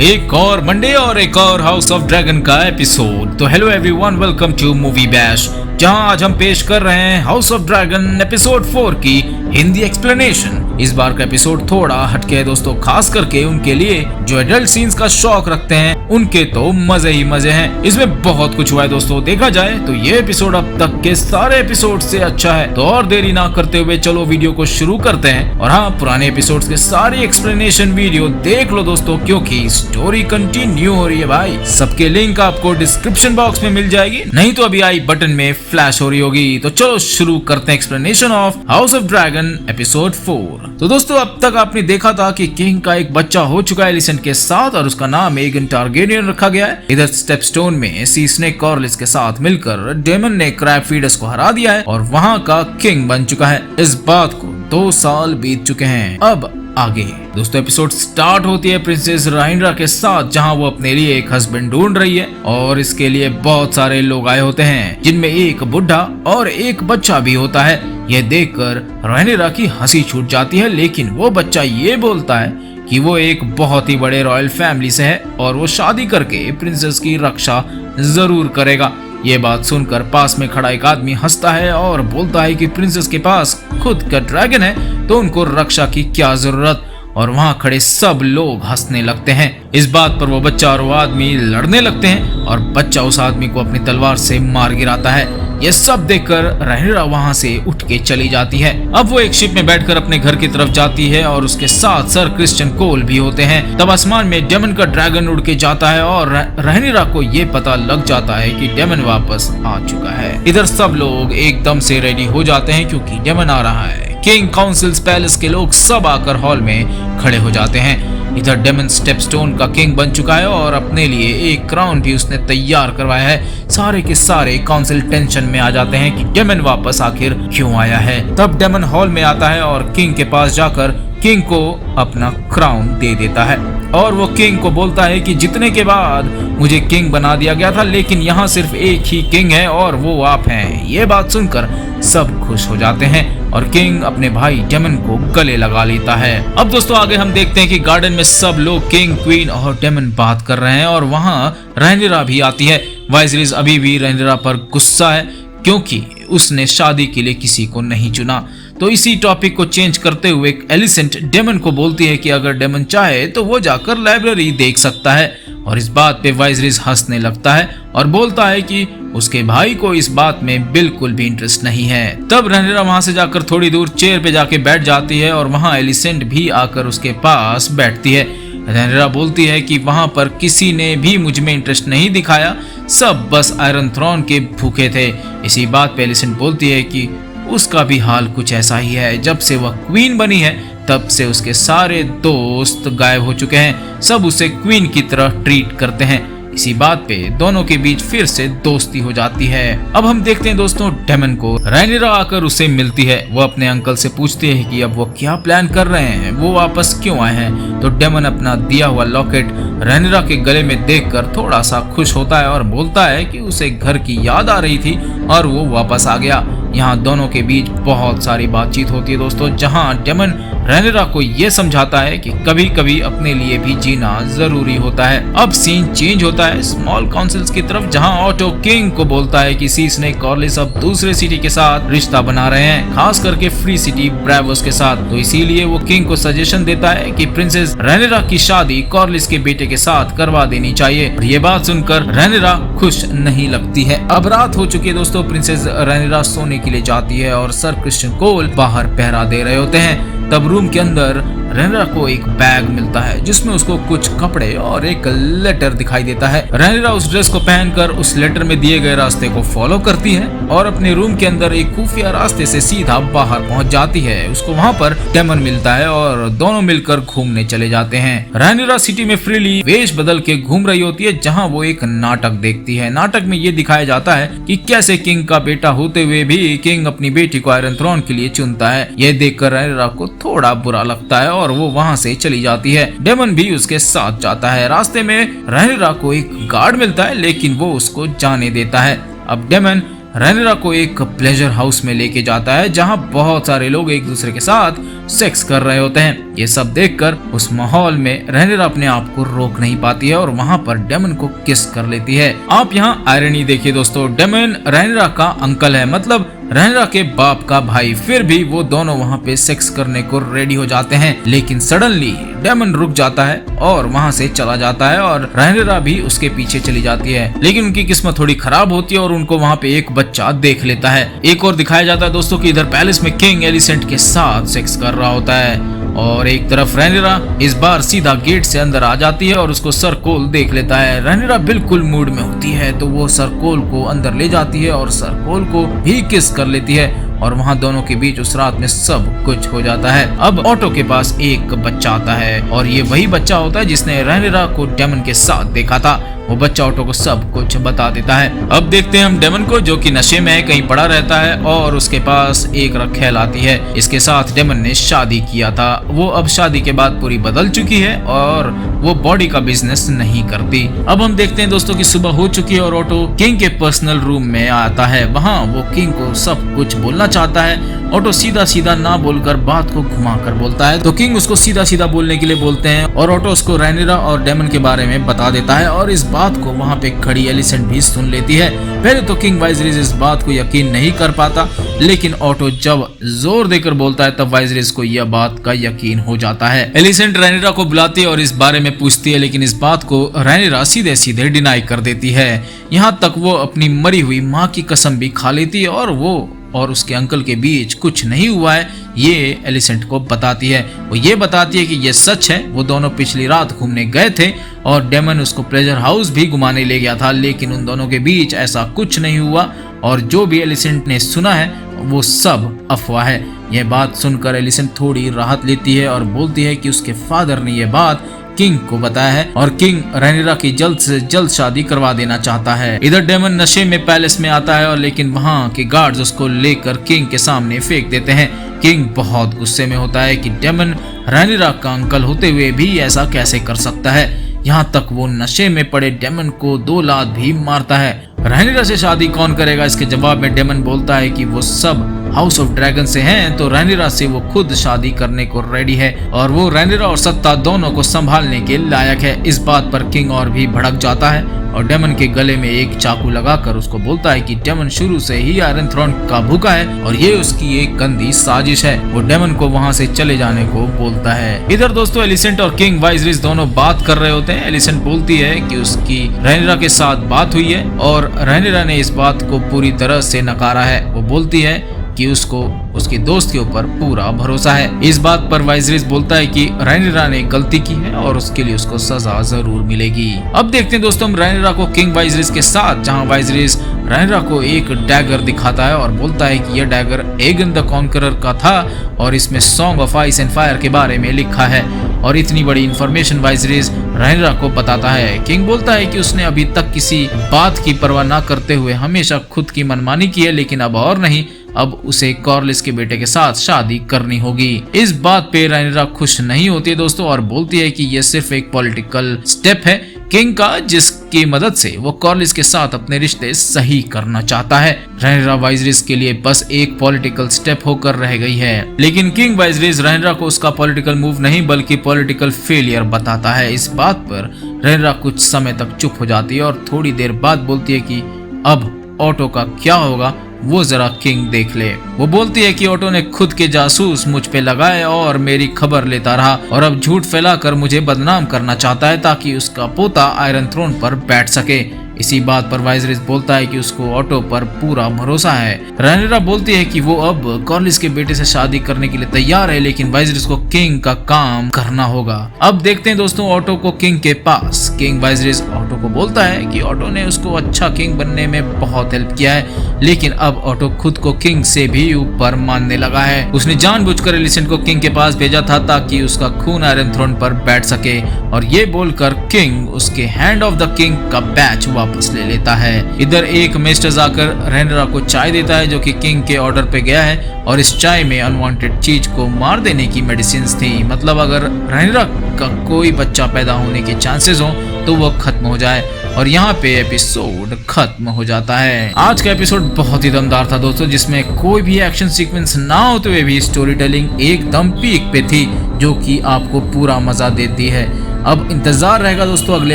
एक और मंडे और एक और हाउस ऑफ ड्रैगन का एपिसोड। तो hello everyone, welcome to movie bash, जहां आज हम पेश कर रहे हैं हाउस ऑफ ड्रैगन एपिसोड 4 की हिंदी एक्सप्लेनेशन। इस बार का एपिसोड थोड़ा हटके है दोस्तों, खास करके उनके लिए जो एडल्ट सीन्स का शौक रखते हैं उनके तो मजे ही मजे हैं। इसमें बहुत कुछ हुआ है दोस्तों, देखा जाए तो ये एपिसोड अब तक के सारे एपिसोड से अच्छा है। तो और देरी ना करते हुए चलो वीडियो को शुरू करते हैं। और हाँ, पुराने एपिसोड्स के सारे एक्सप्लेनेशन वीडियो देख लो दोस्तों, क्योंकि स्टोरी कंटिन्यू हो रही है भाई। सबके लिंक आपको डिस्क्रिप्शन बॉक्स में मिल जाएगी, नहीं तो अभी आई बटन में फ्लैश हो रही होगी। तो चलो शुरू करते हैं explanation of house of dragon episode 4। तो दोस्तों, अब तक आपने देखा था कि किंग का एक बच्चा हो चुका है एलिसेंट के साथ और उसका नाम एगन टारगेरियन रखा गया है। इधर स्टेपस्टोन में सी स्नेक कॉर्लिस के साथ मिलकर डेमन ने क्रैब फीडर्स को हरा दिया है और वहां का किंग बन चुका है। इस बात को 2 साल बीत चुके हैं। अब आगे दोस्तों एपिसोड स्टार्ट होती है प्रिंसेस राइनरा के साथ, जहां वो अपने लिए एक हस्बैंड ढूंढ रही है और इसके लिए बहुत सारे लोग आए होते हैं, जिनमें एक बुढ़ा और एक बच्चा भी होता है। यह देखकर राइनरा की हंसी छूट जाती है, लेकिन वो बच्चा ये बोलता है कि वो एक बहुत ही बड़े रॉयल फैमिली से है और वो शादी करके प्रिंसेस की रक्षा जरूर करेगा। ये बात सुनकर पास में खड़ा एक आदमी हंसता है और बोलता है कि प्रिंसेस के पास खुद का ड्रैगन है तो उनको रक्षा की क्या जरूरत। और वहाँ खड़े सब लोग हंसने लगते हैं। इस बात पर वो बच्चा और वो आदमी लड़ने लगते हैं और बच्चा उस आदमी को अपनी तलवार से मार गिराता है। ये सब देखकर राइनरा वहाँ से उठ के चली जाती है। अब वो एक शिप में बैठकर अपने घर की तरफ जाती है और उसके साथ सर क्रिश्चियन कोल भी होते हैं। तब आसमान में डेमन का ड्रैगन उड़ के जाता है और राइनरा को ये पता लग जाता है कि डेमन वापस आ चुका है। इधर सब लोग एकदम से रेडी हो जाते हैं क्योंकि डेमन आ रहा है। किंग काउंसिल्स पैलेस के लोग सब आकर हॉल में खड़े हो जाते हैं। इधर डेमन स्टेपस्टोन का किंग बन चुका है और अपने लिए एक क्राउन भी उसने तैयार करवाया है। सारे के सारे काउंसिल टेंशन में आ जाते हैं कि डेमन वापस आखिर क्यों आया है। तब डेमन हॉल में आता है और किंग के पास जाकर किंग को अपना क्राउन दे देता है और वो किंग को बोलता है कि जीतने के बाद मुझे किंग बना दिया गया था, लेकिन यहाँ सिर्फ एक ही किंग है और वो आप हैं। ये बात सुनकर सब खुश हो जाते हैं और किंग अपने भाई डेमन को गले लगा लेता है। अब दोस्तों आगे हम देखते हैं कि गार्डन में सब लोग किंग, क्वीन और डेमन बात कर रहे हैं और वहाँ राइनरा भी आती है। वाइसरीज अभी भी राइनरा पर गुस्सा है क्योंकि उसने शादी के लिए किसी को नहीं चुना। तो इसी टॉपिक को चेंज करते हुए एलिसेंट डेमन को बोलती है कि अगर डेमन चाहे तो वो जाकर लाइब्रेरी देख सकता है। और इस बात पे वाइसरीज हंसने लगता है और बोलता है कि उसके भाई को इस बात में बिल्कुल भी इंटरेस्ट नहीं है। तब राइनरा वहां से जाकर थोड़ी दूर चेयर पे जाके बैठ जाती है और वहां एलिसेंट भी आकर उसके पास बैठती है। राइनरा बोलती है कि वहां पर किसी ने भी मुझ में इंटरेस्ट नहीं दिखाया, सब बस आयरन थ्रोन के भूखे थे। इसी बात पे एलिसेंट बोलती है कि उसका भी हाल कुछ ऐसा ही है। जब से वह क्वीन बनी है तब से उसके सारे दोस्त गायब हो चुके हैं, सब उसे क्वीन की तरह ट्रीट करते हैं। इसी बात पे दोनों के बीच फिर से दोस्ती हो जाती है। अब हम देखते हैं दोस्तों डेमन को। राइनरा आकर उसे मिलती है। वो अपने अंकल से पूछती है कि अब वो क्या प्लान कर रहे हैं, वो वापस क्यों आए हैं। तो डेमन अपना दिया हुआ लॉकेट राइनरा के गले में देखकर थोड़ा सा खुश होता है और बोलता है कि उसे घर की याद आ रही थी और वो वापस आ गया। यहाँ दोनों के बीच बहुत सारी बातचीत होती है दोस्तों, जहाँ डेमन राइनरा को ये समझाता है कि कभी कभी अपने लिए भी जीना जरूरी होता है। अब सीन चेंज होता है स्मॉल काउंसिल्स की तरफ, जहां ऑटो किंग को बोलता है कि सी स्नेक कॉर्लिस अब दूसरे सिटी के साथ रिश्ता बना रहे हैं, खास करके फ्री सिटी ब्रेवोस के साथ। तो इसीलिए वो किंग को सजेशन देता है कि प्रिंसेस राइनरा की शादी कॉर्लिस के बेटे के साथ करवा देनी चाहिए। और ये बात सुनकर राइनरा खुश नहीं लगती है। अब रात हो चुकी है दोस्तों, प्रिंसेस राइनरा सोने के लिए जाती है और सर क्रिश्चियन कोल बाहर पहरा दे रहे होते हैं। तब रूम के अंदर राइनरा को एक बैग मिलता है जिसमें उसको कुछ कपड़े और एक लेटर दिखाई देता है। राइनरा उस ड्रेस को पहनकर उस लेटर में दिए गए रास्ते को फॉलो करती है और अपने रूम के अंदर एक खुफिया रास्ते से सीधा बाहर पहुंच जाती है। उसको वहां पर डेमन मिलता है और दोनों मिलकर घूमने चले जाते हैं। राइनरा सिटी में फ्रीली वेश बदल के घूम रही होती है, जहाँ वो एक नाटक देखती है। नाटक में ये दिखाया जाता है कि कैसे किंग का बेटा होते हुए भी किंग अपनी बेटी को आयरन थ्रोन के लिए चुनता है। ये देखकर राइनरा को थोड़ा बुरा लगता है और वो वहां से चली जाती है। डेमन भी उसके साथ जाता है। रास्ते में राइनरा को एक गार्ड मिलता है, लेकिन वो उसको जाने देता है। अब डेमन रैनिरा को एक प्लेजर हाउस में लेके जाता है जहाँ बहुत सारे लोग एक दूसरे के साथ सेक्स कर रहे होते हैं। ये सब देखकर उस माहौल में रैनिरा अपने आप को रोक नहीं पाती है और वहाँ पर डेमन को किस कर लेती है। आप यहाँ आयरनी देखिए दोस्तों, डेमन रैनिरा का अंकल है, मतलब रैनिरा के बाप का भाई। फिर भी वो दोनों वहाँ पे सेक्स करने को रेडी हो जाते हैं, लेकिन सडनली डेमन रुक जाता है और वहाँ से चला जाता है और रैनिरा भी उसके पीछे चली जाती है। लेकिन उनकी किस्मत थोड़ी खराब होती है और उनको वहाँ पे एक बच्चा देख लेता है। एक और दिखाया जाता है दोस्तों कि इधर पैलेस में किंग एलिसेंट के साथ सेक्स कर रहा होता है और एक तरफ रैनिरा इस बार सीधा गेट से अंदर आ जाती है और उसको सर कोल देख लेता है। रैनिरा बिल्कुल मूड में होती है तो वो सर कोल को अंदर ले जाती है और सर कोल को भी किस कर लेती है और वहाँ दोनों के बीच उस रात में सब कुछ हो जाता है। अब ऑटो के पास एक बच्चा आता है और ये वही बच्चा होता है जिसने रैनिरा को डेमन के साथ देखा था। वो बच्चा ऑटो को सब कुछ बता देता है। अब देखते हैं हम डेमन को, जो कि नशे में है, कहीं पड़ा रहता है और उसके पास एक रखेल आती है। इसके साथ डेमन ने शादी किया था। वो अब शादी के बाद पूरी बदल चुकी है और वो बॉडी का बिजनेस नहीं करती। अब हम देखते हैं दोस्तों कि सुबह हो चुकी है और ऑटो किंग के पर्सनल रूम में आता है। वहाँ वो किंग को सब कुछ बोलना चाहता है। ऑटो सीधा सीधा ना बोलकर बात को घुमाकर बोलता है तो किंग उसको सीधा सीधा बोलने के लिए बोलते हैं और ऑटो उसको रैनिरा और डेमन के बारे में बता देता है और इस बात को वहाँ पे खड़ी एलिसेंट भी सुन लेती है। पहले तो किंग वाइजरिस इस बात को यकीन नहीं कर पाता, लेकिन ऑटो जब जोर देकर बोलता है तब वाइजरिस को यह बात का यकीन हो जाता है। एलिसेंट रैनिरा को बुलाती है और इस बारे में पूछती है, लेकिन इस बात को रैनिरा सीधे सीधे डिनाई कर देती है। यहाँ तक वो अपनी मरी हुई माँ की कसम भी खा लेती है और वो और उसके अंकल के बीच कुछ नहीं हुआ है ये एलिसेंट को बताती है। वो ये बताती है कि ये सच है, वो दोनों पिछली रात घूमने गए थे और डेमन उसको प्लेजर हाउस भी घुमाने ले गया था, लेकिन उन दोनों के बीच ऐसा कुछ नहीं हुआ और जो भी एलिसेंट ने सुना है वो सब अफवाह है। यह बात सुनकर एलिसेंट थोड़ी राहत लेती है और बोलती है कि उसके फादर ने यह बात किंग को बताया है और किंग रैनिरा की जल्द से जल्द शादी करवा देना चाहता है। इधर डेमन नशे में पैलेस में आता है और लेकिन वहाँ के गार्ड्स उसको लेकर किंग के सामने फेंक देते हैं। किंग बहुत गुस्से में होता है कि डेमन रैनिरा का अंकल होते हुए भी ऐसा कैसे कर सकता है। यहाँ तक वो नशे में पड़े डेमन को 2 लात भी मारता है। रैनिरा से शादी कौन करेगा, इसके जवाब में डेमन बोलता है कि वो सब हाउस ऑफ ड्रैगन से हैं, तो रैनिरा से वो खुद शादी करने को रेडी है और वो रैनिरा और सत्ता दोनों को संभालने के लायक है। इस बात पर किंग और भी भड़क जाता है और डेमन के गले में एक चाकू लगाकर उसको बोलता है कि डेमन शुरू से ही आयरन थ्रोन का भूखा है और ये उसकी एक गंदी साजिश है। वो डेमन को वहाँ से चले जाने को बोलता है। इधर दोस्तों एलिसेंट और किंग वाइजरिस दोनों बात कर रहे होते हैं। एलिसेंट बोलती है कि उसकी रैनिरा के साथ बात हुई है और रैनिरा ने इस बात को पूरी तरह से नकारा है। वो बोलती है कि उसको उसके दोस्त के ऊपर पूरा भरोसा है। इस बात पर वाइजरिस बोलता है कि रैनिरा ने गलती की है और उसके लिए उसको सजा जरूर मिलेगी। अब देखते हैं दोस्तों हम रैनिरा को किंग वाइजरिस के साथ, जहां वाइजरिस रैनिरा को एक डैगर दिखाता है और बोलता है कि यह डैगर एगन द कॉन्करर का था और इसमें song of ice and fire के बारे में लिखा है और इतनी बड़ी इंफॉर्मेशन वाइजरिस रैनिरा को बताता है। किंग बोलता है कि उसने अभी तक किसी बात की परवाह न करते हुए हमेशा खुद की मनमानी की है, लेकिन अब और नहीं, अब उसे कॉर्लिस के बेटे के साथ शादी करनी होगी। इस बात पे रैनिरा खुश नहीं होती दोस्तों और बोलती है कि यह सिर्फ एक पॉलिटिकल स्टेप है किंग का, जिसकी मदद से वो कॉर्लिस के साथ अपने रिश्ते सही करना चाहता है। रैनिरा वाइजरिस के लिए बस एक पॉलिटिकल स्टेप होकर रह गई है, लेकिन किंग वाइजरिस रैनिरा को उसका पॉलिटिकल मूव नहीं बल्कि पॉलिटिकल फेलियर बताता है। इस बात पर रैनिरा कुछ समय तक चुप हो जाती है और थोड़ी देर बाद बोलती है कि अब ऑटो का क्या होगा वो जरा किंग देख ले। वो बोलती है कि ऑटो ने खुद के जासूस मुझ पे लगाए और मेरी खबर लेता रहा और अब झूठ फैलाकर मुझे बदनाम करना चाहता है ताकि उसका पोता आयरन थ्रोन पर बैठ सके। इसी बात पर वाइजरिस बोलता है कि उसको ऑटो पर पूरा भरोसा है। रैनिरा बोलती है कि वो अब कॉर्लिस के बेटे से शादी करने के लिए तैयार है, लेकिन वाइजरिस को किंग का काम करना होगा। अब देखते हैं दोस्तों ऑटो को किंग के पास। किंग वाइजरिस ऑटो को बोलता है कि ऑटो ने उसको अच्छा किंग बनने में बहुत हेल्प किया है, लेकिन अब ऑटो खुद को किंग से भी ऊपर मानने लगा है। उसने जानबूझकर एलिसेंट को किंग के पास भेजा था ताकि उसका खून आयरन थ्रोन पर बैठ सके और ये बोलकर किंग उसके हैंड ऑफ द किंग का बैच वापस ले लेता है। इधर एक मिस्टर जाकर रैनरा को चाय देता है जो कि किंग के ऑर्डर पे गया है और इस चाय में अनवांटेड चीज को मार देने की मेडिसिन थी। मतलब अगर रैनरा का कोई बच्चा पैदा होने के चांसेस हो तो वो खत्म हो जाए। और यहाँ पे एपिसोड खत्म हो जाता है। आज का एपिसोड बहुत ही दमदार था दोस्तों, जिसमें कोई भी एक्शन सीक्वेंस ना होते हुए भी स्टोरी टेलिंग एकदम पीक पे थी, जो कि आपको पूरा मजा देती है। अब इंतजार रहेगा दोस्तों अगले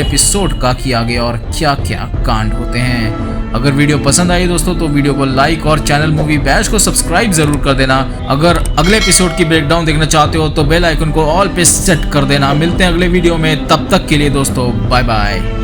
एपिसोड का कि आगे और क्या क्या कांड होते हैं। अगर वीडियो पसंद आई दोस्तों तो वीडियो को लाइक और चैनल मूवी बैश को सब्सक्राइब जरूर कर देना। अगर अगले एपिसोड की ब्रेकडाउन देखना चाहते हो तो बेल आइकन को ऑल पे सेट कर देना। मिलते हैं अगले वीडियो में, तब तक के लिए दोस्तों बाय बाय।